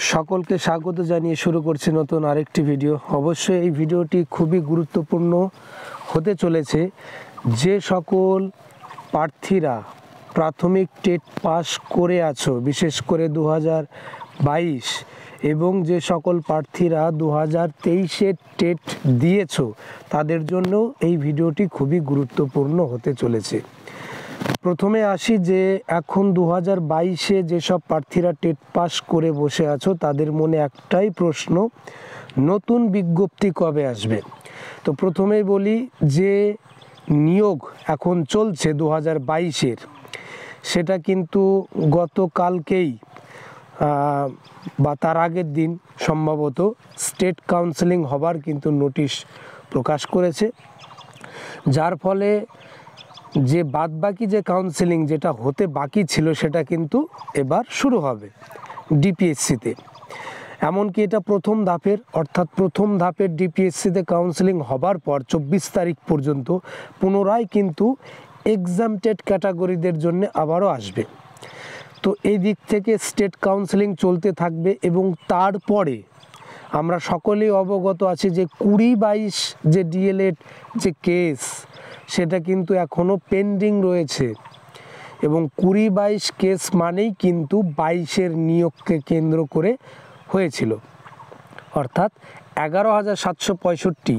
সকলকে স্বাগত জানিয়ে শুরু করছি নতুন আরেকটি ভিডিও। অবশ্যই এই ভিডিওটি খুবই গুরুত্বপূর্ণ হতে চলেছে। যে সকল প্রার্থীরা প্রাথমিক টেট পাস করে আছো, বিশেষ করে 2022 এবং যে সকল প্রার্থীরা 2023-এর টেট দিয়েছো, তাদের জন্য এই ভিডিওটি খুবই গুরুত্বপূর্ণ হতে চলেছে। প্রথমে আসি যে এখন 2022-এ যেসব প্রার্থীরা টেট পাস করে বসে আছো, তাদের মনে একটাই প্রশ্ন, নতুন বিজ্ঞপ্তি কবে আসবে। তো প্রথমেই বলি যে নিয়োগ এখন চলছে 2022-এর, সেটা কিন্তু গতকালকেই বা তার আগের দিন সম্ভবত স্টেট কাউন্সেলিং হবার কিন্তু নোটিশ প্রকাশ করেছে, যার ফলে যে বাদবাকি যে কাউন্সেলিং যেটা হতে বাকি ছিল সেটা কিন্তু এবার শুরু হবে ডিপিএসসিতে। এমনকি এটা প্রথম ধাপের, অর্থাৎ প্রথম ধাপের ডিপিএসসিতে কাউন্সেলিং হবার পর 24 তারিখ পর্যন্ত পুনরায় কিন্তু এক্সামটেড ক্যাটাগরিদের জন্য আবারও আসবে। তো এই দিক থেকে স্টেট কাউন্সেলিং চলতে থাকবে এবং তারপরে আমরা সকলেই অবগত আছি যে 20-22 যে ডিএলএড যে কেস, সেটা কিন্তু এখনও পেন্ডিং রয়েছে এবং 20-22 কেস মানেই কিন্তু 22-এর নিয়োগকে কেন্দ্র করে হয়েছিল, অর্থাৎ 11,765।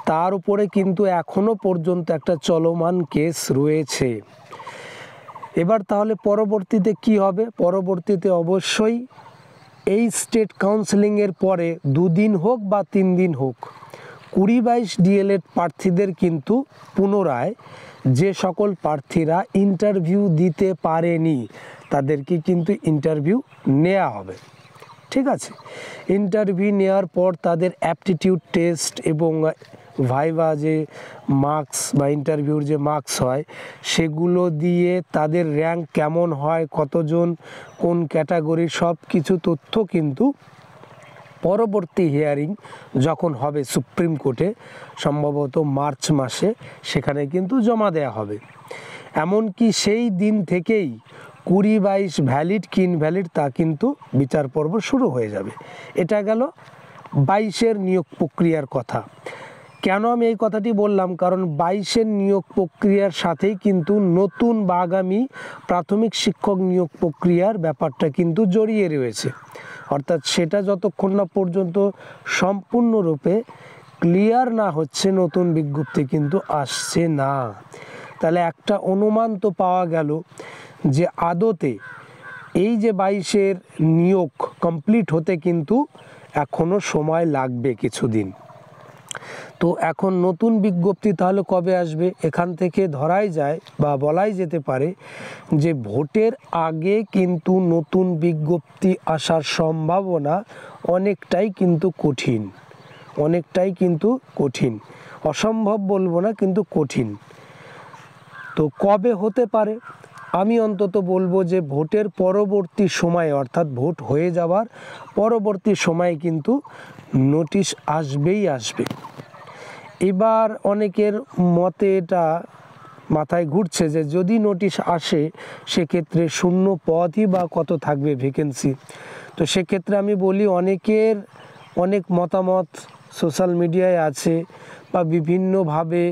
তার উপরে কিন্তু এখনও পর্যন্ত একটা চলমান কেস রয়েছে। এবার তাহলে পরবর্তীতে কি হবে? পরবর্তীতে অবশ্যই এই স্টেট কাউন্সেলিংয়ের পরে 2 দিন হোক বা 3 দিন হোক, 20-22 ডিএলএড প্রার্থীদের কিন্তু পুনরায় যে সকল প্রার্থীরা ইন্টারভিউ দিতে পারেনি তাদেরকে কিন্তু ইন্টারভিউ নেওয়া হবে। ঠিক আছে, ইন্টারভিউ নেওয়ার পর তাদের অ্যাপটিটিউড টেস্ট এবং ভাইভা যে মার্কস বা ইন্টারভিউর যে মার্কস হয়, সেগুলো দিয়ে তাদের র্যাঙ্ক কেমন হয়, কতজন কোন ক্যাটাগরির, সব কিছু তথ্য কিন্তু পরবর্তী হিয়ারিং যখন হবে সুপ্রিম কোর্টে সম্ভবত মার্চ মাসে, সেখানে কিন্তু জমা দেওয়া হবে। এমনকি সেই দিন থেকেই 20-22 ভ্যালিড কি ইনভ্যালিড তা কিন্তু বিচার পর্ব শুরু হয়ে যাবে। এটা গেল 22-এর নিয়োগ প্রক্রিয়ার কথা। কেন আমি এই কথাটি বললাম? কারণ 22-এর নিয়োগ প্রক্রিয়ার সাথেই কিন্তু নতুন বা আগামী প্রাথমিক শিক্ষক নিয়োগ প্রক্রিয়ার ব্যাপারটা কিন্তু জড়িয়ে রয়েছে, অর্থাৎ সেটা যতক্ষণ না পর্যন্ত সম্পূর্ণরূপে ক্লিয়ার না হচ্ছে, নতুন বিজ্ঞপ্তি কিন্তু আসছে না। তাহলে একটা অনুমান তো পাওয়া গেল যে আদতে এই যে 22-এর নিয়োগ কমপ্লিট হতে কিন্তু এখনও সময় লাগবে কিছুদিন। তো এখন নতুন বিজ্ঞপ্তি তাহলে কবে আসবে? এখান থেকে ধরাই যায় বা বলাই যেতে পারে যে ভোটের আগে কিন্তু নতুন বিজ্ঞপ্তি আসার সম্ভাবনা অনেকটাই কিন্তু কঠিন, অনেকটাই কিন্তু কঠিন। অসম্ভব বলবো না, কিন্তু কঠিন। তো কবে হতে পারে? আমি অন্তত বলবো যে ভোটের পরবর্তী সময়ে, অর্থাৎ ভোট হয়ে যাওয়ার পরবর্তী সময়ে কিন্তু নোটিশ আসবেই আসবে। এবার অনেকের মতে এটা মাথায় ঘুরছে যে যদি নোটিশ আসে সেক্ষেত্রে শূন্য পদই বা কত থাকবে ভ্যাকেন্সি। তো সেক্ষেত্রে আমি বলি, অনেকের অনেক মতামত সোশ্যাল মিডিয়ায় আছে বা বিভিন্নভাবে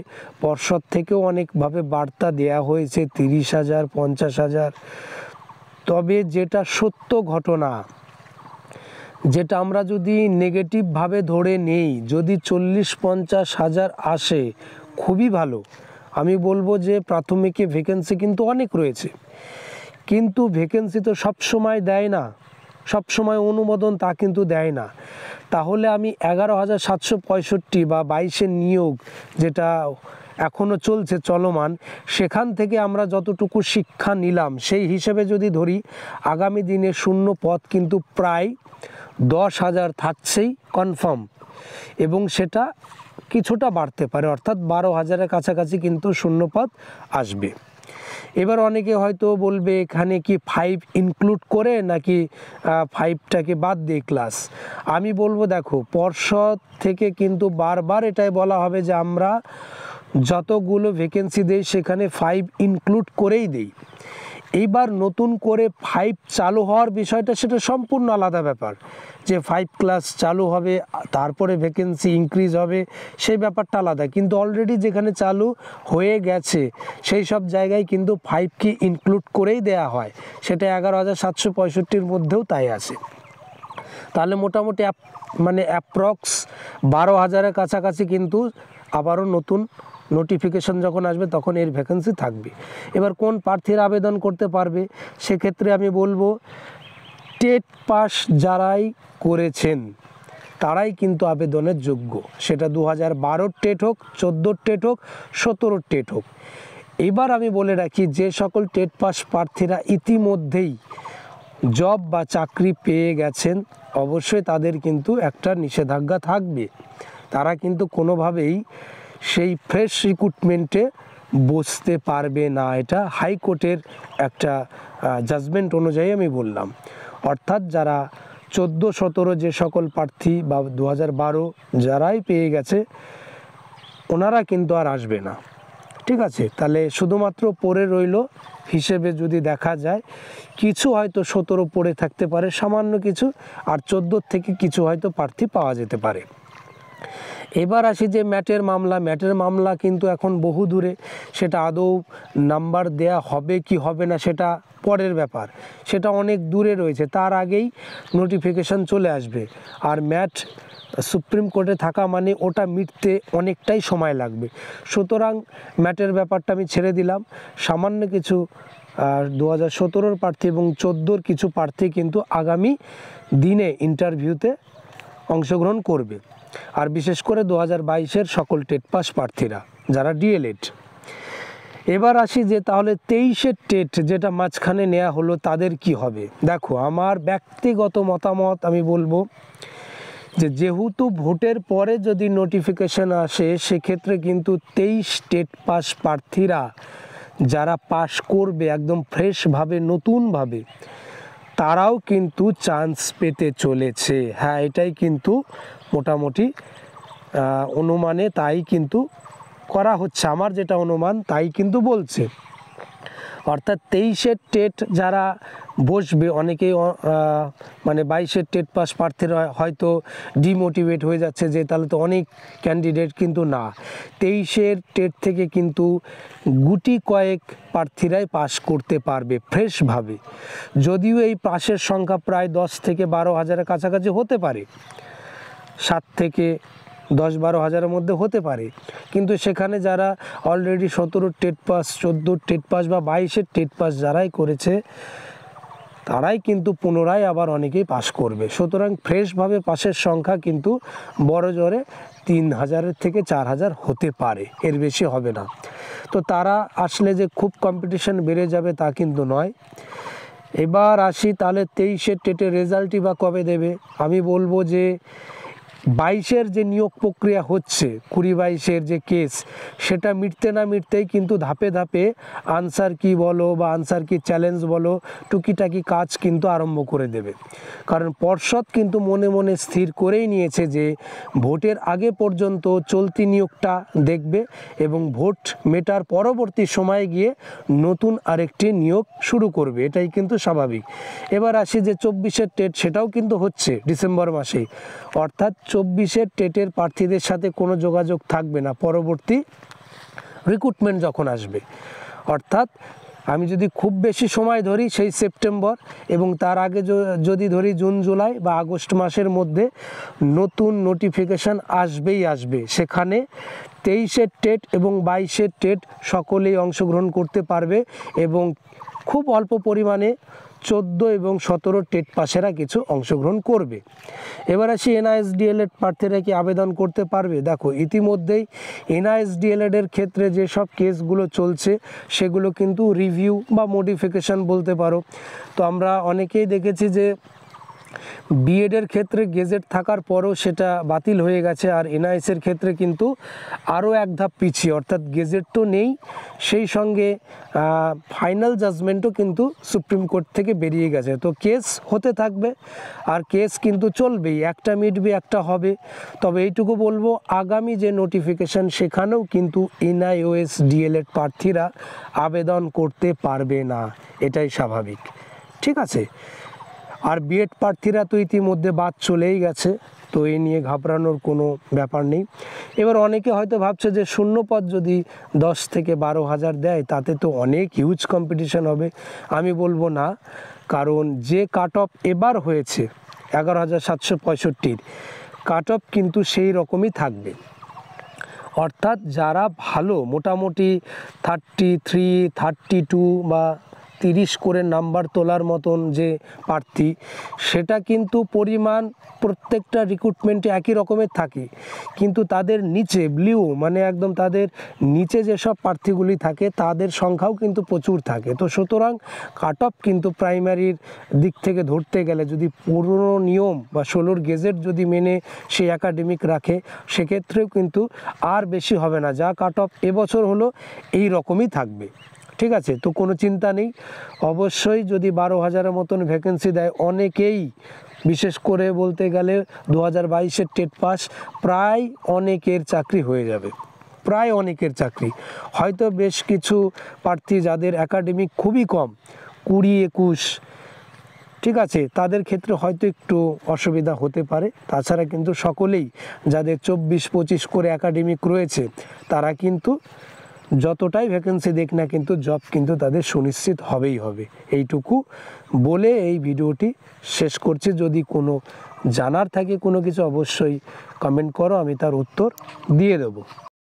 পর্ষদ থেকেও অনেকভাবে বার্তা দেয়া হয়েছে 30,000, 50,000। তবে যেটা সত্য ঘটনা, যেটা আমরা যদি নেগেটিভভাবে ধরে নেই, যদি 40-50 হাজার আসে খুবই ভালো। আমি বলবো যে প্রাথমিকে ভ্যাকেন্সি কিন্তু অনেক রয়েছে, কিন্তু ভ্যাকেন্সি তো সবসময় দেয় না, সবসময় অনুমোদন তা কিন্তু দেয় না। তাহলে আমি 11,765 বা 22-এর নিয়োগ যেটা এখনও চলছে চলমান, সেখান থেকে আমরা যতটুকু শিক্ষা নিলাম সেই হিসেবে যদি ধরি, আগামী দিনে শূন্য পদ কিন্তু প্রায় 10,000 থাকছেই কনফার্ম, এবং সেটা কিছুটা বাড়তে পারে, অর্থাৎ 12,000-এর কাছাকাছি কিন্তু শূন্যপদ আসবে। এবার অনেকে হয়তো বলবে এখানে কি 5 ইনক্লুড করে নাকি 5টাকে বাদ দিয়ে ক্লাস। আমি বলবো দেখো, পর্ষদ থেকে কিন্তু বারবার এটাই বলা হবে যে আমরা যতগুলো ভ্যাকেন্সি দেই সেখানে 5 ইনক্লুড করেই দেই। এইবার নতুন করে 5 চালু হওয়ার বিষয়টা সেটা সম্পূর্ণ আলাদা ব্যাপার, যে 5 ক্লাস চালু হবে তারপরে ভ্যাকেন্সি ইনক্রিজ হবে সেই ব্যাপারটা আলাদা। কিন্তু অলরেডি যেখানে চালু হয়ে গেছে সেই সব জায়গায় কিন্তু 5 ইনক্লুড করেই দেয়া হয়, সেটা 11,765-র মধ্যেও তাই আছে। তাহলে মোটামুটি মানে অ্যাপ্রক্স 12,000-এর কাছাকাছি কিন্তু আবারও নতুন নোটিফিকেশন যখন আসবে তখন এর ভ্যাকেন্সি থাকবে। এবার কোন প্রার্থীরা আবেদন করতে পারবে, সেক্ষেত্রে আমি বলবো টেট পাস যারাই করেছেন তারাই কিন্তু আবেদনের যোগ্য, সেটা 2012-র টেট হোক, 14-র টেট হোক, 17-র টেট হোক। এবার আমি বলে রাখি, যে সকল টেট পাস প্রার্থীরা ইতিমধ্যেই জব বা চাকরি পেয়ে গেছেন অবশ্যই তাদের কিন্তু একটা নিষেধাজ্ঞা থাকবে, তারা কিন্তু কোনোভাবেই সেই ফ্রেশ রিক্রুটমেন্টে বসতে পারবে না। এটা হাইকোর্টের একটা জাজমেন্ট অনুযায়ী আমি বললাম। অর্থাৎ যারা 14-17 যে সকল প্রার্থী বা 2012 যারাই পেয়ে গেছে ওনারা কিন্তু আর আসবে না, ঠিক আছে। তাহলে শুধুমাত্র পড়ে রইল হিসেবে যদি দেখা যায়, কিছু হয়তো 17 পড়ে থাকতে পারে সামান্য কিছু, আর 14 থেকে কিছু হয়তো প্রার্থী পাওয়া যেতে পারে। এবার আসি যে ম্যাটের মামলা কিন্তু এখন বহু দূরে, সেটা আদৌ নাম্বার দেয়া হবে কি হবে না সেটা পরের ব্যাপার, সেটা অনেক দূরে রয়েছে, তার আগেই নোটিফিকেশন চলে আসবে। আর ম্যাট সুপ্রিম কোর্টে থাকা মানে ওটা মিটতে অনেকটাই সময় লাগবে, সুতরাং ম্যাটের ব্যাপারটা আমি ছেড়ে দিলাম। সামান্য কিছু 2017-র প্রার্থী এবং 14-র কিছু প্রার্থী কিন্তু আগামী দিনে ইন্টারভিউতে অংশগ্রহণ করবে, আর বিশেষ করে 2022-এর সকল টেট পাস প্রার্থীরা যারা ডিএলএড। এবার আসি যে তাহলে 23-এর টেট যেটা মাঝখানে নেওয়া হলো তাদের কি হবে। দেখো, আমার ব্যক্তিগত মতামত আমি বলবো যে যেহেতু ভোটের পরে যদি নোটিফিকেশন আসে সেক্ষেত্রে কিন্তু 23 টেট পাস প্রার্থীরা যারা পাস করবে একদম ফ্রেশভাবে নতুনভাবে তারাও কিন্তু চান্স পেতে চলেছে। হ্যাঁ, এটাই কিন্তু মোটামুটি অনুমানে তাই কিন্তু করা হচ্ছে, আমার যেটা অনুমান তাই কিন্তু বলছে। অর্থাৎ 23-এর টেট যারা বসবে অনেকেই মানে 22-এর টেট পাস প্রার্থীরা হয়তো ডিমোটিভেট হয়ে যাচ্ছে যে তাহলে তো অনেক ক্যান্ডিডেট, কিন্তু না, 23-এর টেট থেকে কিন্তু গুটি কয়েক প্রার্থীরাই পাস করতে পারবে ফ্রেশভাবে। যদিও এই পাসের সংখ্যা প্রায় 10 থেকে 12 হাজারের কাছাকাছি হতে পারে, 7 থেকে 10-12 হাজারের মধ্যে হতে পারে, কিন্তু সেখানে যারা অলরেডি 17-র টেট পাস, 14-র টেট পাস বা 22-এর টেট পাস যারাই করেছে তারাই কিন্তু পুনরায় আবার অনেকেই পাস করবে। সুতরাং ফ্রেশভাবে পাসের সংখ্যা কিন্তু বড় জোরে 3,000 থেকে 4,000 হতে পারে, এর বেশি হবে না। তো তারা আসলে যে খুব কম্পিটিশন বেড়ে যাবে তা কিন্তু নয়। এবার আসি তাহলে 23-এর টেটের রেজাল্টই বা কবে দেবে। আমি বলবো যে 22-এর যে নিয়োগ প্রক্রিয়া হচ্ছে, 20-22-এর যে কেস, সেটা মিটতে না মিটতেই কিন্তু ধাপে ধাপে আনসার কি বলো বা আনসার কি চ্যালেঞ্জ বলো টুকিটাকি কাজ কিন্তু আরম্ভ করে দেবে। কারণ পর্ষদ কিন্তু মনে মনে স্থির করেই নিয়েছে যে ভোটের আগে পর্যন্ত চলতি নিয়োগটা দেখবে এবং ভোট মেটার পরবর্তী সময়ে গিয়ে নতুন আরেকটি নিয়োগ শুরু করবে, এটাই কিন্তু স্বাভাবিক। এবার আসি যে 24-এর টেট, সেটাও কিন্তু হচ্ছে ডিসেম্বর মাসেই, অর্থাৎ 24-এর টেটের প্রার্থীদের সাথে কোনো যোগাযোগ থাকবে না পরবর্তী রিক্রুটমেন্ট যখন আসবে। অর্থাৎ আমি যদি খুব বেশি সময় ধরি সেই সেপ্টেম্বর, এবং তার আগে যদি ধরি জুন জুলাই বা আগস্ট মাসের মধ্যে নতুন নোটিফিকেশান আসবেই আসবে। সেখানে 23-এর টেট এবং 22-এর টেট সকলেই অংশগ্রহণ করতে পারবে এবং খুব অল্প পরিমাণে 14 এবং 17 টেট পাসেরা কিছু অংশগ্রহণ করবে। এবার আসি NISDLED প্রার্থীরা কি আবেদন করতে পারবে। দেখো, ইতিমধ্যেই NISDLED-এর ক্ষেত্রে যেসব কেসগুলো চলছে সেগুলো কিন্তু রিভিউ বা মডিফিকেশান বলতে পারো। তো আমরা অনেকেই দেখেছি যে বিএডের ক্ষেত্রে গেজেট থাকার পরও সেটা বাতিল হয়ে গেছে, আর এনআইএসের ক্ষেত্রে কিন্তু আরও এক ধাপ পিছিয়ে, অর্থাৎ গেজেট তো নেই, সেই সঙ্গে ফাইনাল জাজমেন্টও কিন্তু সুপ্রিম কোর্ট থেকে বেরিয়ে গেছে। তো কেস হতে থাকবে, আর কেস কিন্তু চলবেই, একটা মিটবে একটা হবে। তবে এইটুকু বলবো, আগামী যে নোটিফিকেশান সেখানেও কিন্তু এনআইওএস ডিএলএড প্রার্থীরা আবেদন করতে পারবে না, এটাই স্বাভাবিক, ঠিক আছে। আর বিএড প্রার্থীরা তো ইতিমধ্যে বাদ চলেই গেছে, তো এই নিয়ে ঘাবড়ানোর কোনো ব্যাপার নেই। এবার অনেকে হয়তো ভাবছে যে শূন্যপদ যদি 10 থেকে 12,000 দেয় তাতে তো অনেক হিউজ কম্পিটিশন হবে। আমি বলবো না, কারণ যে কাট অফ এবার হয়েছে 11,765 কাট অফ কিন্তু সেই রকমই থাকবে। অর্থাৎ যারা ভালো মোটামুটি 33, 32 বা 30 করে নাম্বার তোলার মতন যে প্রার্থী, সেটা কিন্তু পরিমাণ প্রত্যেকটা রিক্রুটমেন্টে একই রকমের থাকে, কিন্তু তাদের নিচে ব্লিউ মানে একদম তাদের নিচে যেসব প্রার্থীগুলি থাকে তাদের সংখ্যাও কিন্তু প্রচুর থাকে। তো সুতরাং কাট অফ কিন্তু প্রাইমারির দিক থেকে ধরতে গেলে যদি পুরনো নিয়ম বা 16 গেজেট যদি মেনে সেই একাডেমিক রাখে, সেক্ষেত্রেও কিন্তু আর বেশি হবে না, যা কাট অফ এবছর হলো এই রকমই থাকবে, ঠিক আছে। তো কোনো চিন্তা নেই, অবশ্যই যদি 12,000-এর মতন ভ্যাকেন্সি দেয়, অনেকেই বিশেষ করে বলতে গেলে 2022-এর টেট পাস প্রায় অনেকের চাকরি হয়ে যাবে, প্রায় অনেকের চাকরি। হয়তো বেশ কিছু প্রার্থী যাদের একাডেমিক খুবই কম, 20-21, ঠিক আছে, তাদের ক্ষেত্রে হয়তো একটু অসুবিধা হতে পারে। তাছাড়া কিন্তু সকলেই যাদের 24-25 করে একাডেমিক রয়েছে তারা কিন্তু যতটাই ভ্যাকেন্সি দেখ না কিন্তু জব কিন্তু তাদের সুনিশ্চিত হবেই হবে। এইটুকু বলে এই ভিডিওটি শেষ করছি। যদি কোনো জানার থাকে কোনো কিছু অবশ্যই কমেন্ট করো, আমি তার উত্তর দিয়ে দেবো।